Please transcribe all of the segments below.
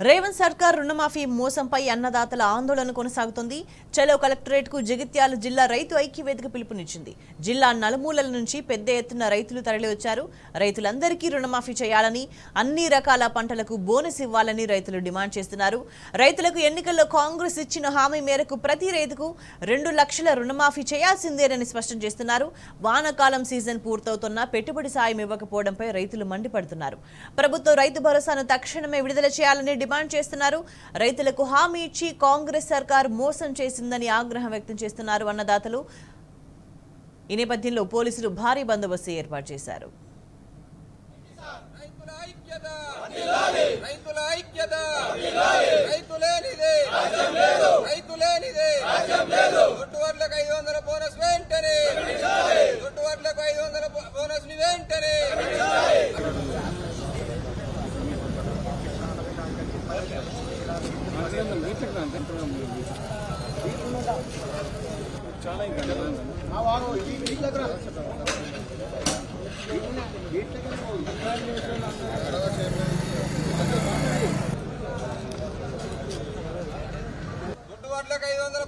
రేవంత్ సర్కార్ రుణమాఫీ మోసంపై అన్నదాతల ఆందోళన కొనసాగుతోంది. చలో కలెక్టరేట్ కు జగిత్యాల జిల్లా రైతు ఐక్యవేదిక పిలుపునిచ్చింది. జిల్లా నలుమూలల నుంచి పెద్ద ఎత్తున రైతులు తరలివచ్చారు. రైతులందరికీ రుణమాఫీ చేయాలని, అన్ని రకాల పంటలకు బోనస్ ఇవ్వాలని రైతులు డిమాండ్ చేస్తున్నారు. రైతులకు ఎన్నికల్లో కాంగ్రెస్ ఇచ్చిన హామీ మేరకు ప్రతి రైతుకు 2 లక్షల రుణమాఫీ చేయాల్సిందేనని స్పష్టం చేస్తున్నారు. వానాకాలం సీజన్ పూర్తవుతున్నా పెట్టుబడి సాయం ఇవ్వకపోవడంపై రైతులు మండిపడుతున్నారు. ప్రభుత్వం రైతు భరోసాను తక్షణమే విడుదల చేయాలని డిమాండ్ చేస్తున్నారు. రైతులకు హామీ ఇచ్చి కాంగ్రెస్ సర్కార్ మోసం చేసిందని ఆగ్రహం వ్యక్తం చేస్తున్నారు అన్నదాతలు. ఈ నేపథ్యంలో పోలీసులు భారీ బందోబస్తు ఏర్పాటు చేశారు.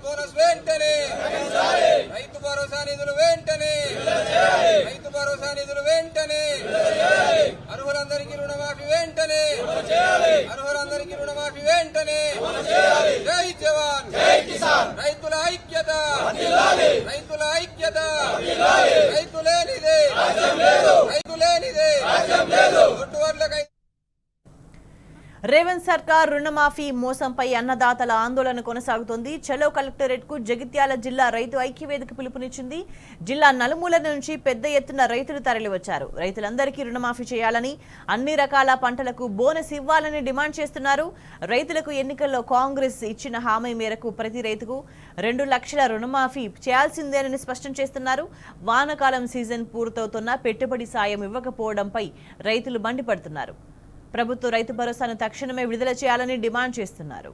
బోనస్ వెంటనే, రైతు భరోసా నిధులు వెంటనే, రైతు భరోసా నిధులు వెంటనే, అర్హులందరికీ రుణమాఫీ వెంటనే, అర్హులందరికీ రుణమాఫీ వెంటనే. జై జవాన్, జై కిసాన్. రైతుల ఐక్యత, రైతుల ఐక్యత. రైతు లేనిదే, రైతు లేనిదే ఒట్టువర్లకై. రేవంత్ సర్కార్ రుణమాఫీ మోసంపై అన్నదాతల ఆందోళన కొనసాగుతోంది. చలో కలెక్టరేట్ కు జగిత్యాల జిల్లా రైతు ఐక్యవేదిక పిలుపునిచ్చింది. జిల్లా నలుమూల నుంచి పెద్ద ఎత్తున రైతులు తరలివచ్చారు. రైతులందరికీ రుణమాఫీ చేయాలని, అన్ని రకాల పంటలకు బోనస్ ఇవ్వాలని డిమాండ్ చేస్తున్నారు. రైతులకు ఎన్నికల్లో కాంగ్రెస్ ఇచ్చిన హామీ మేరకు ప్రతి రైతుకు 2 లక్షల రుణమాఫీ చేయాల్సిందేనని స్పష్టం చేస్తున్నారు. వానాకాలం సీజన్ పూర్తవుతున్నా పెట్టుబడి సాయం ఇవ్వకపోవడంపై రైతులు మండిపడుతున్నారు. ప్రభుత్వ రైతు భరోసాను తక్షణమే విడుదల చేయాలని డిమాండ్ చేస్తున్నారు.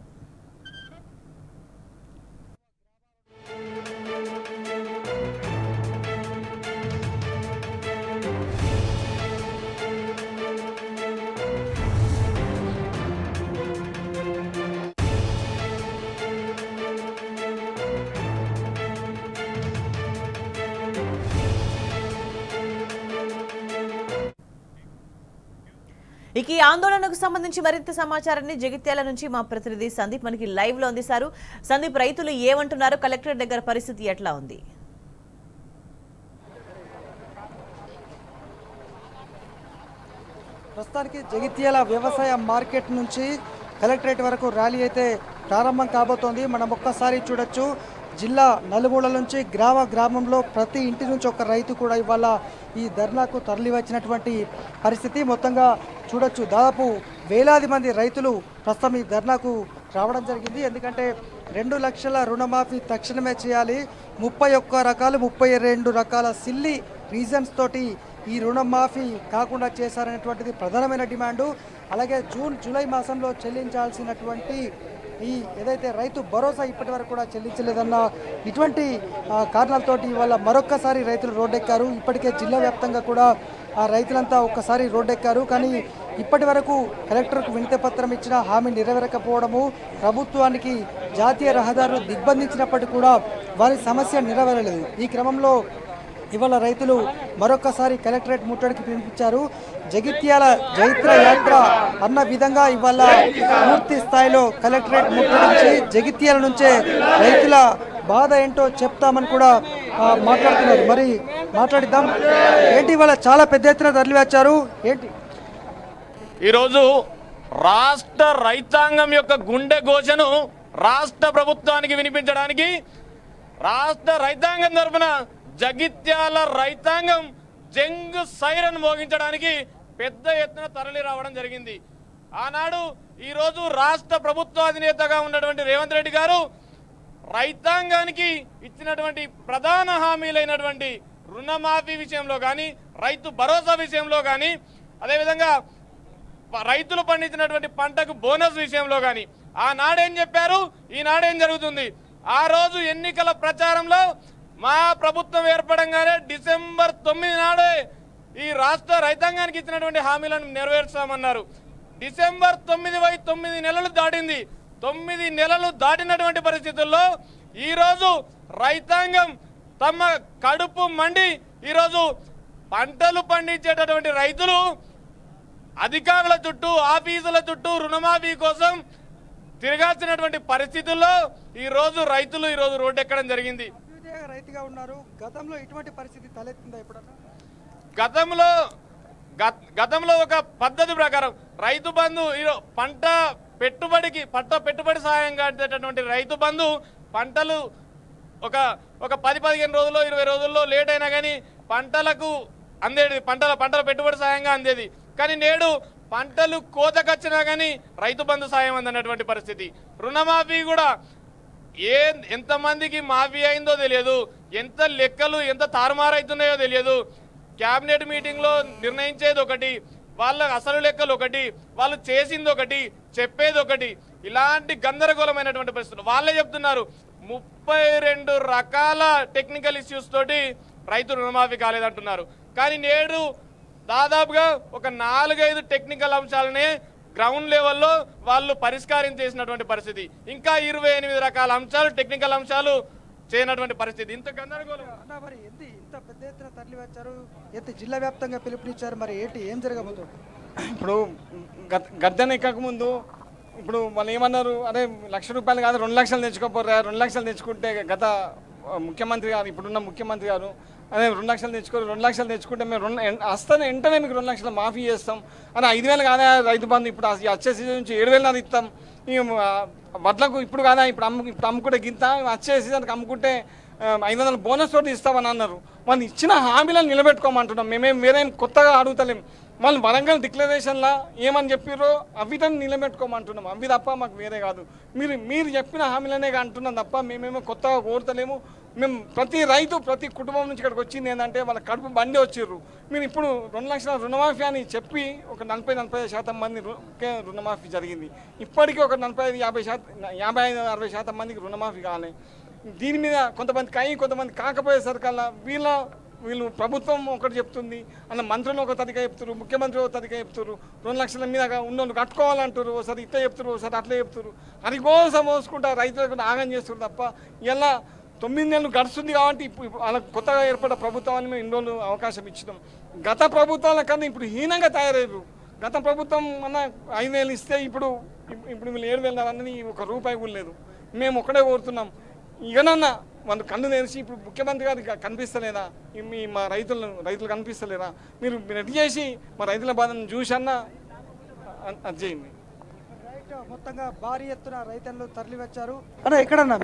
ఇక ఈ ఆందోళనకు సంబంధించి మరింత సమాచారాన్ని జగిత్యాల నుంచి మా ప్రతినిధి సందీప్ మనకి లైవ్ లో అందిస్తారు. సందీప్, రైతులు ఏమంటున్నారు? కలెక్టరేట్ దగ్గర పరిస్థితి ఎట్లా ఉంది? ప్రస్తుతానికి జగిత్యాల వ్యవసాయ మార్కెట్ నుంచి కలెక్టరేట్ వరకు ర్యాలీ అయితే ప్రారంభం కాబోతోంది. మనం ఒక్కసారి చూడొచ్చు, జిల్లా నలుమూలల నుంచి గ్రామంలో ప్రతి ఇంటి నుంచి ఒక రైతు కూడా ఇవాళ ఈ ధర్నాకు తరలి వచ్చినటువంటి పరిస్థితి. మొత్తంగా చూడొచ్చు, దాదాపు వేలాది మంది రైతులు ప్రస్తుతం ఈ ధర్నాకు రావడం జరిగింది. ఎందుకంటే 2 లక్షల రుణమాఫీ తక్షణమే చేయాలి, 32 రకాల సిల్లీ రీజన్స్ తోటి ఈ రుణమాఫీ కాకుండా చేశారనేటువంటిది ప్రధానమైన డిమాండు. అలాగే జూలై మాసంలో చెల్లించాల్సినటువంటి ఈ ఏదైతే రైతు భరోసా ఇప్పటి వరకు కూడా చెల్లించలేదన్న ఇటువంటి కారణాలతోటి ఇవాళ మరొక్కసారి రైతులు రోడ్డెక్కారు. ఇప్పటికే జిల్లా వ్యాప్తంగా కూడా ఆ రైతులంతా ఒక్కసారి రోడ్డెక్కారు. కానీ ఇప్పటి వరకు కలెక్టర్కు వినతి పత్రం ఇచ్చిన హామీ నెరవేరకపోవడము, ప్రభుత్వానికి జాతీయ రహదారులు దిగ్బంధించినప్పటికీ కూడా వారి సమస్య నెరవేరలేదు. ఈ క్రమంలో ఇవాళ రైతులు మరొకసారి కలెక్టరేట్ ముట్టడికి పిలిపించారు. జగిత్యాల జైత్ర యాత్ర అన్న విధంగా ఇవాళ పూర్తి స్థాయిలో కలెక్టరేట్ ముట్టడించి జగిత్యాల నుంచే రైతుల బాధ ఏంటో చెప్తామని కూడా మాట్లాడుతున్నారు. మరి మాట్లాడిద్దాం. ఏంటి ఇవాళ చాలా పెద్ద ఎత్తున తరలి వచ్చారు ఏంటి? ఈరోజు రాష్ట్ర రైతాంగం యొక్క గుండె ఘోషను రాష్ట్ర ప్రభుత్వానికి వినిపించడానికి రాష్ట్ర రైతాంగం తరఫున జగిత్యాల రైతాంగం జంగ్ సైరన్ మోగించడానికి పెద్ద ఎత్తున తరలి రావడం జరిగింది. ఆనాడు ఈరోజు రాష్ట్ర ప్రభుత్వ అధినేతగా ఉన్నటువంటి రేవంత్ రెడ్డి గారు రైతాంగానికి ఇచ్చినటువంటి ప్రధాన హామీలైనటువంటి రుణమాఫీ విషయంలో కానీ, రైతు భరోసా విషయంలో కానీ, అదేవిధంగా రైతులు పండించినటువంటి పంటకు బోనస్ విషయంలో కానీ ఆనాడేం చెప్పారు, ఈనాడేం జరుగుతుంది? ఆ రోజు ఎన్నికల ప్రచారంలో మా ప్రభుత్వం ఏర్పడంగానే డిసెంబర్ 9 నాడే ఈ రాష్ట్ర రైతాంగానికి ఇచ్చినటువంటి హామీలను నెరవేర్చామన్నారు. డిసెంబర్ 9 నెలలు దాటింది. 9 నెలలు దాటినటువంటి పరిస్థితుల్లో ఈరోజు రైతాంగం తమ కడుపు మండి ఈరోజు పంటలు పండించేటటువంటి రైతులు అధికారుల చుట్టూ ఆఫీసుల చుట్టూ రుణమాఫీ కోసం తిరగాల్సినటువంటి పరిస్థితుల్లో ఈరోజు రైతులు ఈరోజు రోడ్డు ఎక్కడం జరిగింది. అభ్యుదయ రైతుగా ఉన్నారు. గతంలో ఇటువంటి పరిస్థితి తలెత్తిందా ఎప్పుడన్నా? గతంలో ఒక పద్ధతి ప్రకారం రైతు బంధు పంట పెట్టుబడి సాయం కట్టేటటువంటి రైతు బంధు పంటలు ఒక 10-15 రోజుల్లో 20 రోజుల్లో లేట్ అయినా కానీ పంటలకు అందేది, పంటల పెట్టుబడి సాయంగా అందేది. కానీ నేడు పంటలు కోతకొచ్చినా కానీ రైతు బంధు సాయం అందనటువంటి పరిస్థితి. రుణమాఫీ కూడా ఎంతమందికి మాఫీ అయిందో తెలియదు, ఎంత లెక్కలు ఎంత తారుమారైతున్నాయో తెలియదు. క్యాబినెట్ మీటింగ్లో నిర్ణయించేది ఒకటి, వాళ్ళ అసలు లెక్కలు ఒకటి, వాళ్ళు చేసింది ఒకటి, చెప్పేది ఒకటి. ఇలాంటి గందరగోళమైనటువంటి పరిస్థితులు వాళ్ళే చెప్తున్నారు. 32 రకాల టెక్నికల్ ఇష్యూస్ తోటి రైతు రుణమాఫీ కాలేదంటున్నారు. కానీ నేడు దాదాపుగా ఒక 4-5 టెక్నికల్ అంశాలనే గ్రౌండ్ లెవెల్లో వాళ్ళు పరిష్కారం చేసినటువంటి పరిస్థితి. ఇంకా 28 రకాల అంశాలు టెక్నికల్ అంశాలు చేయనటువంటి పరిస్థితి. ఇంత గందరగోళం అన్నా, మరి ఇంత పెద్ద ఎత్తున తరలి వచ్చారు, జిల్లా వ్యాప్తంగా పిలుపునిచ్చారు, మరి ఏం జరగబోతుంది? ఇప్పుడు గద్దెన ఎక్కకముందు ఇప్పుడు వాళ్ళు ఏమన్నారు, అదే ₹1,00,000 కాదు 2 లక్షలు తెచ్చుకోపోరా, 2 లక్షలు తెచ్చుకుంటే గత ముఖ్యమంత్రి గారు ఇప్పుడున్న ముఖ్యమంత్రి గారు అదే 2 లక్షలు తెచ్చుకోరు, 2 లక్షలు తెచ్చుకుంటే మేము వస్తానే వెంటనే మీకు 2 లక్షలు మాఫీ చేస్తాం అని 5,000 కాదా రైతు బంధు ఇప్పుడు వచ్చే సీజన్ నుంచి 7,000 ఇస్తాం. ఈ వడ్లకు ఇప్పుడు కాదా ఇప్పుడు అమ్ముకుంటే గింత, వచ్చే సీజన్కి అమ్ముకుంటే 500 బోనస్ తోటి ఇస్తామని అన్నారు. వాళ్ళు ఇచ్చిన హామీలను నిలబెట్టుకోమంటున్నాం. మేమేం వేరేం కొత్తగా అడుగుతలేం. వాళ్ళు వరంగల్ డిక్లరేషన్లా ఏమని చెప్పారో అవిటని నిలబెట్టుకోమంటున్నాం. అవి తప్ప మాకు వేరే కాదు. మీరు చెప్పిన హామీలనే అంటున్నాం తప్ప మేమేమో కొత్తగా కోరుతలేము. మేము ప్రతి రైతు ప్రతి కుటుంబం నుంచి ఇక్కడికి వచ్చింది ఏంటంటే వాళ్ళ కడుపు బండి వచ్చిర్రు. మీరు ఇప్పుడు 2 లక్షల రుణమాఫీ అని చెప్పి ఒక 40-45% మంది రుణమాఫీ జరిగింది. ఇప్పటికీ ఒక 45-50-60% మందికి రుణమాఫీ కావాలి. దీని మీద కొంతమంది కాకపోయేసరికల్లా వీళ్ళు ప్రభుత్వం ఒకటి చెప్తుంది, అన్న మంత్రులు ఒక తదిగా చెప్తారు, ముఖ్యమంత్రి ఒక తదిగా చెప్తారు, 2 లక్షల మీద ఉన్నోళ్ళు కట్టుకోవాలంటారు, ఒకసారి ఇట్లా చెప్తారు, ఒకసారి అట్లా చెప్తారు. అది కోసం మోసుకుంటా రైతులకు ఆగం చేస్తారు తప్ప ఇలా 9 నెలలు గడుస్తుంది కాబట్టి ఇప్పుడు వాళ్ళకి కొత్తగా ఏర్పడ్డ ప్రభుత్వాన్ని మేము ఇన్ని రోజులు అవకాశం ఇచ్చినాం. గత ప్రభుత్వాల కన్నా ఇప్పుడు హీనంగా తయారయ్యారు. గత ప్రభుత్వం అన్న 5,000 ఇస్తే ఇప్పుడు వీళ్ళు 7,000 అన్నది ₹1 కూడా లేదు. మేము ఒకటే కోరుతున్నాం, ఇకనన్నా వాళ్ళు కన్ను తెరిచి ఇప్పుడు ముఖ్యమంత్రి గారికి కనిపిస్తలేదా, మా రైతులు కనిపిస్తలేదా, మీరు రెడీ చేసి మా రైతుల బాధను చూసన్నా అది చేయండి. మొత్తంగా భారీ ఎత్తున రైతులు తరలి వచ్చారు. అన్న ఎక్కడన్నా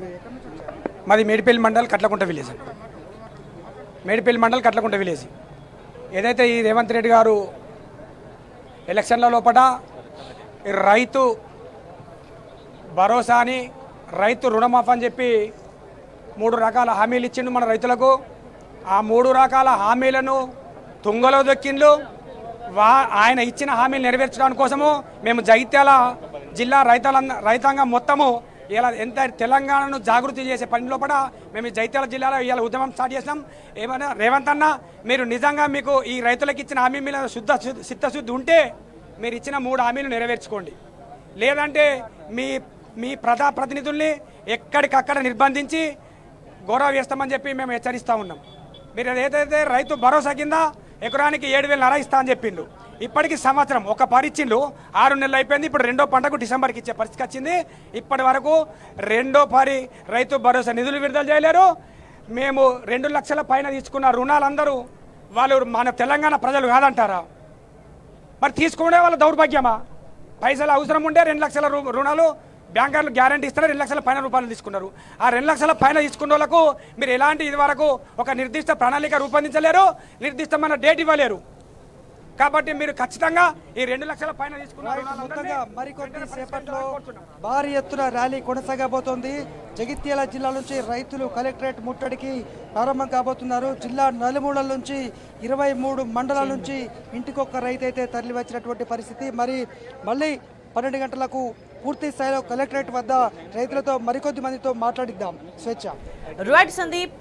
మాది మేడిపల్లి మండల్ కట్లకుంట విలేజ్. మేడిపల్లి మండల్ కట్లకుంట విలేజ్. ఏదైతే ఈ రేవంత్ రెడ్డి గారు ఎలక్షన్ల లోపల రైతు భరోసా అని రైతు రుణమాఫీ అని చెప్పి 3 రకాల హామీలు ఇచ్చిండు మన రైతులకు. ఆ 3 రకాల హామీలను తుంగలో దొక్కిండ్లు. ఆయన ఇచ్చిన హామీలు నెరవేర్చడానికి కోసము మేము జగిత్యాల జిల్లా రైతాంగం మొత్తము ఇలా ఎంత తెలంగాణను జాగృతి చేసే పని లోపల మేము జగిత్యాల జిల్లాలో ఇవాళ ఉద్యమం స్టార్ట్ చేసినాం. ఏమన్నా రేవంత్ అన్న, మీరు నిజంగా మీకు ఈ రైతులకు ఇచ్చిన హామీ మీద చిత్తశుద్ధి ఉంటే మీరు ఇచ్చిన 3 హామీలు నెరవేర్చుకోండి. లేదంటే మీ ప్రజాప్రతినిధుల్ని ఎక్కడికక్కడ నిర్బంధించి గౌరవ వేస్తామని చెప్పి మేము హెచ్చరిస్తూ ఉన్నాం. మీరు ఏదైతే రైతు భరోసా కింద ఎకరానికి 7,500 ఇస్తా అని చెప్పిండు. ఇప్పటికి సంవత్సరం ఒక పరిచిండు, 6 నెలలు అయిపోయింది. ఇప్పుడు 2వ పంటకు డిసెంబర్కి ఇచ్చే పరిస్థితి వచ్చింది. ఇప్పటి వరకు 2వ పరి రైతు భరోసా నిధులు విడుదల చేయలేరు. మేము 2 లక్షల పైన తీసుకున్న రుణాలందరూ వాళ్ళు మన తెలంగాణ ప్రజలు కాదంటారా? మరి తీసుకునే వాళ్ళ దౌర్భాగ్యమా? పైసలు అవసరం ఉంటే 2 లక్షల రుణాలు బ్యాంకర్లు గ్యారంటీ ఇస్తారు, 2 లక్షల పైన రూపాయలు తీసుకున్నారు. ఆ 2 లక్షల పైన తీసుకున్న వాళ్ళకు మీరు ఎలాంటి ఇది వరకు ఒక నిర్దిష్ట ప్రణాళిక రూపొందించలేరు, నిర్దిష్టమైన డేట్ ఇవ్వలేరు. కాబట్టి మీరు ఖచ్చితంగా ఈ 2 లక్షల పైన తీసుకున్న మొత్తంగా మరికొద్ది సేపట్లో భారీ ఎత్తున ర్యాలీ కొనసాగబోతోంది. జగిత్యాల జిల్లా నుంచి రైతులు కలెక్టరేట్ ముట్టడికి ప్రారంభం కాబోతున్నారు. జిల్లా నలుమూలల నుంచి 23 మండలాల నుంచి ఇంటికొక్క రైతు అయితే తరలి వచ్చినటువంటి పరిస్థితి. మళ్ళీ 12 గంటలకు పూర్తి స్థాయిలో కలెక్టరేట్ వద్ద రైతులతో మరికొద్ది మందితో మాట్లాడిద్దాం. స్వేచ్ఛ. రైట్ సందీప్.